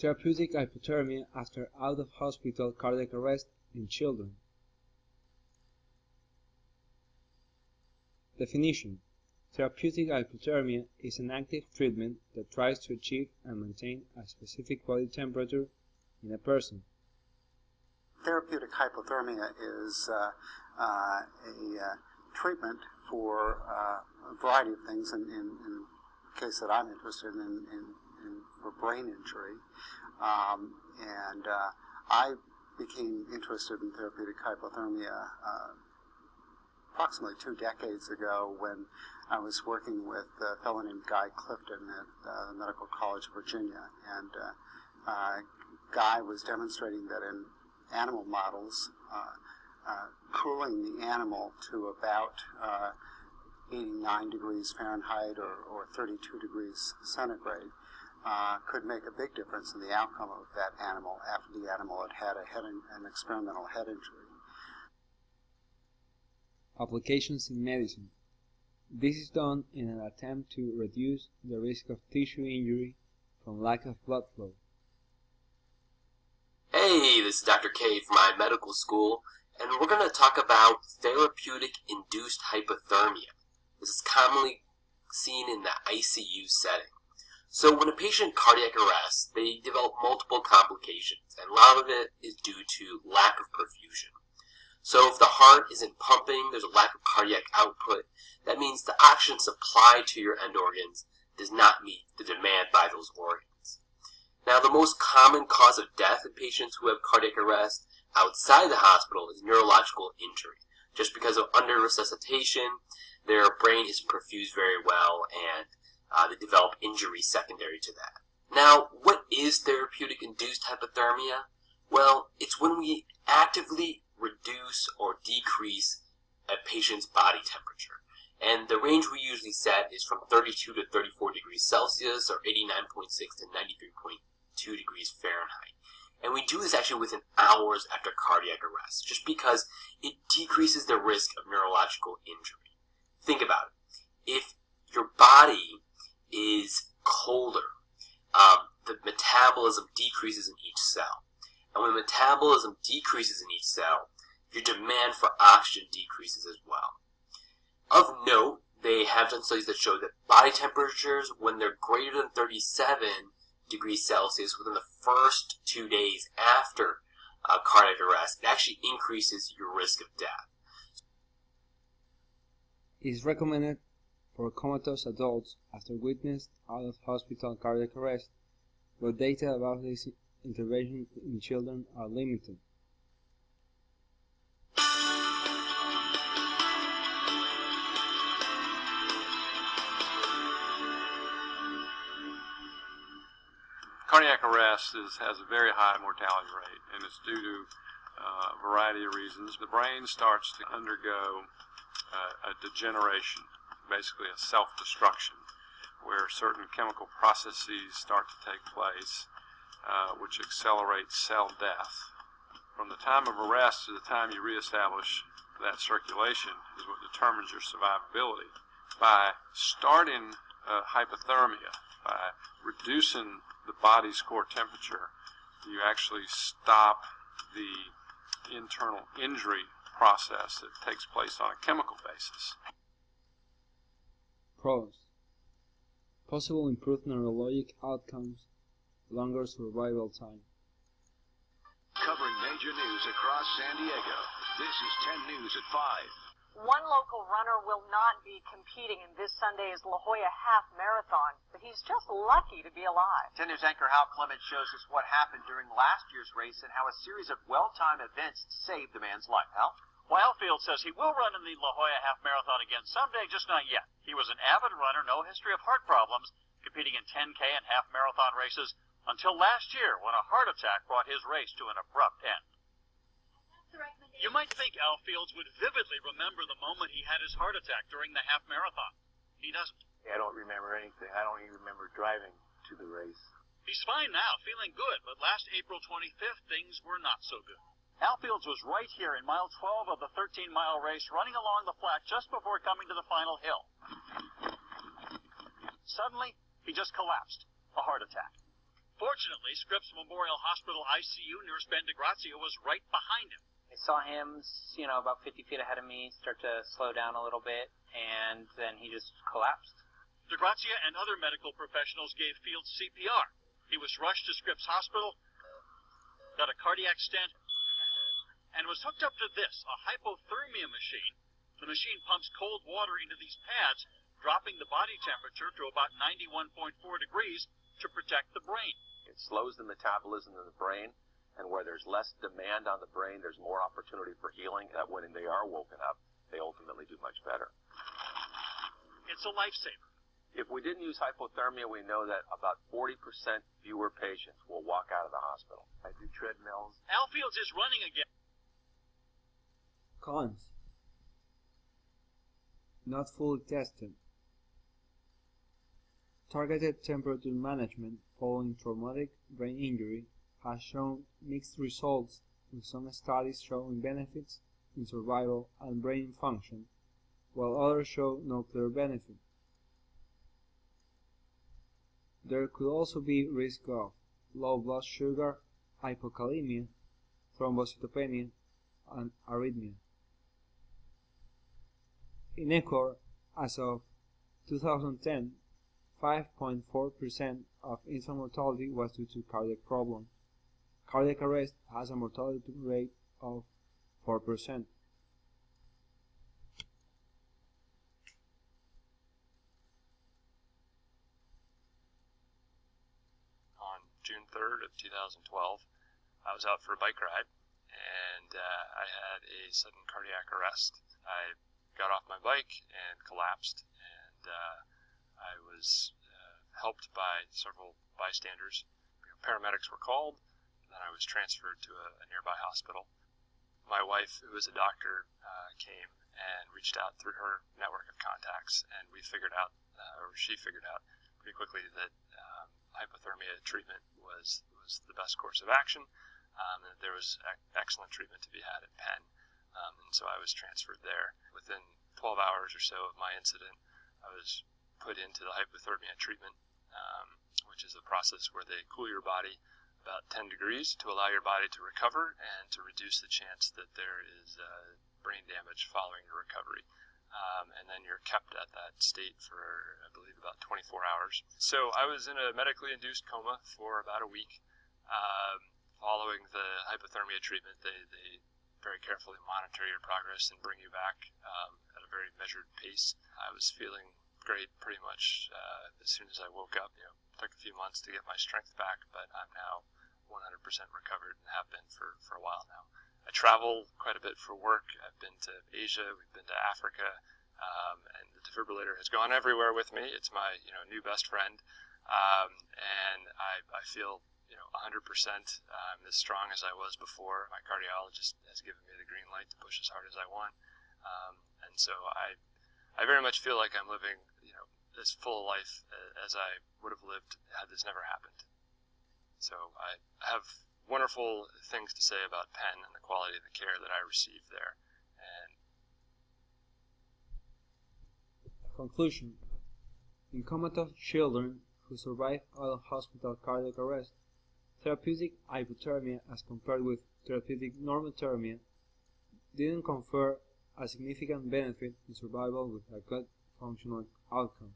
Therapeutic hypothermia after out-of-hospital cardiac arrest in children. Definition: therapeutic hypothermia is an active treatment that tries to achieve and maintain a specific body temperature in a person. Therapeutic hypothermia is a treatment for a variety of things. In the case that I'm interested in for brain injury, and I became interested in therapeutic hypothermia approximately 2 decades ago when I was working with a fellow named Guy Clifton at the Medical College of Virginia, and Guy was demonstrating that in animal models, cooling the animal to about 89 degrees Fahrenheit or 32 degrees centigrade could make a big difference in the outcome of that animal after the animal had had an experimental head injury. Applications in medicine. This is done in an attempt to reduce the risk of tissue injury from lack of blood flow. Hey, this is Dr. K from my medical school, and we're going to talk about therapeutic-induced hypothermia. This is commonly seen in the ICU setting. So when a patient cardiac arrests, they develop multiple complications, and a lot of it is due to lack of perfusion. So if the heart isn't pumping, there's a lack of cardiac output. That means the oxygen supply to your end organs does not meet the demand by those organs. Now, the most common cause of death in patients who have cardiac arrest outside the hospital is neurological injury. Just because of under-resuscitation, their brain isn't perfused very well, and they develop injury secondary to that. Now, what is therapeutic-induced hypothermia? Well, it's when we actively reduce or decrease a patient's body temperature. And the range we usually set is from 32 to 34 degrees Celsius or 89.6 to 93.2 degrees Fahrenheit. And we do this actually within hours after cardiac arrest, just because it decreases the risk of neurological injury. Think about it. If your body is colder, the metabolism decreases in each cell. And when metabolism decreases in each cell, your demand for oxygen decreases as well. Of note, they have done studies that show that body temperatures, when they're greater than 37 degrees Celsius within the first 2 days after cardiac arrest, it actually increases your risk of death. It is recommended for comatose adults after witnessed out-of-hospital cardiac arrest, but data about this intervention in children are limited. Cardiac arrest has a very high mortality rate, and it's due to a variety of reasons. The brain starts to undergo a degeneration, basically a self-destruction, where certain chemical processes start to take place, which accelerates cell death. From the time of arrest to the time you reestablish that circulation is what determines your survivability. By starting hypothermia, by reducing the body's core temperature, you actually stop the internal injury process that takes place on a chemical basis. Pros: possible improved neurologic outcomes, longer survival time. Covering major news across San Diego, this is 10 News at 5. One local runner will not be competing in this Sunday's La Jolla Half Marathon, but he's just lucky to be alive. 10 News anchor Hal Clement shows us what happened during last year's race and how a series of well-timed events saved the man's life. Hal? Well, Halfield says he will run in the La Jolla Half Marathon again someday, just not yet. He was an avid runner, no history of heart problems, competing in 10K and half marathon races until last year when a heart attack brought his race to an abrupt end. You might think Al Fields would vividly remember the moment he had his heart attack during the half marathon. He doesn't. I don't remember anything. I don't even remember driving to the race. He's fine now, feeling good, but last April 25th, things were not so good. Al Fields was right here in mile 12 of the 13-mile race, running along the flat just before coming to the final hill. Suddenly, he just collapsed. A heart attack. Fortunately, Scripps Memorial Hospital ICU nurse Ben DeGrazia was right behind him. I saw him, about 50 feet ahead of me, start to slow down a little bit, and then he just collapsed. DeGrazia and other medical professionals gave Fields CPR. He was rushed to Scripps Hospital, got a cardiac stent, and was hooked up to this, a hypothermia machine. The machine pumps cold water into these pads, dropping the body temperature to about 91.4 degrees to protect the brain. It slows the metabolism in the brain, and where there's less demand on the brain, there's more opportunity for healing. That when they are woken up, they ultimately do much better. It's a lifesaver. If we didn't use hypothermia, we know that about 40% fewer patients will walk out of the hospital. I do treadmills. Al Fields is running again. Cons. Not fully tested. Targeted temperature management following traumatic brain injury has shown mixed results, with some studies showing benefits in survival and brain function, while others show no clear benefit. There could also be risk of low blood sugar, hypokalemia, thrombocytopenia, and arrhythmia. In Ecuador, as of 2010, 5.4% of infant mortality was due to cardiac problems. Cardiac arrest has a mortality rate of 4%. On June 3rd of 2012, I was out for a bike ride, and I had a sudden cardiac arrest. I got off my bike and collapsed, and I was helped by several bystanders. Paramedics were called, and then I was transferred to a nearby hospital. My wife, who is a doctor, came and reached out through her network of contacts, and we figured out, or she figured out pretty quickly, that hypothermia treatment was the best course of action, and that there was excellent treatment to be had at Penn. And so I was transferred there. Within 12 hours or so of my incident, I was put into the hypothermia treatment, which is a process where they cool your body about 10 degrees to allow your body to recover and to reduce the chance that there is brain damage following your recovery. And then you're kept at that state for, I believe, about 24 hours. So I was in a medically induced coma for about a week. Following the hypothermia treatment, they very carefully monitor your progress and bring you back at a very measured pace. I was feeling great pretty much as soon as I woke up. It took a few months to get my strength back, but I'm now 100% recovered and have been for a while now. I travel quite a bit for work. I've been to Asia, we've been to Africa, and the defibrillator has gone everywhere with me. It's my new best friend, and I feel 100%. I'm as strong as I was before. My cardiologist has given me the green light to push as hard as I want, and so I very much feel like I'm living as full a life as I would have lived had this never happened. So I have wonderful things to say about Penn and the quality of the care that I received there. And conclusion: in comatose children who survive out-of-hospital cardiac arrest, therapeutic hypothermia as compared with therapeutic normothermia didn't confer a significant benefit in survival with a good functional outcome.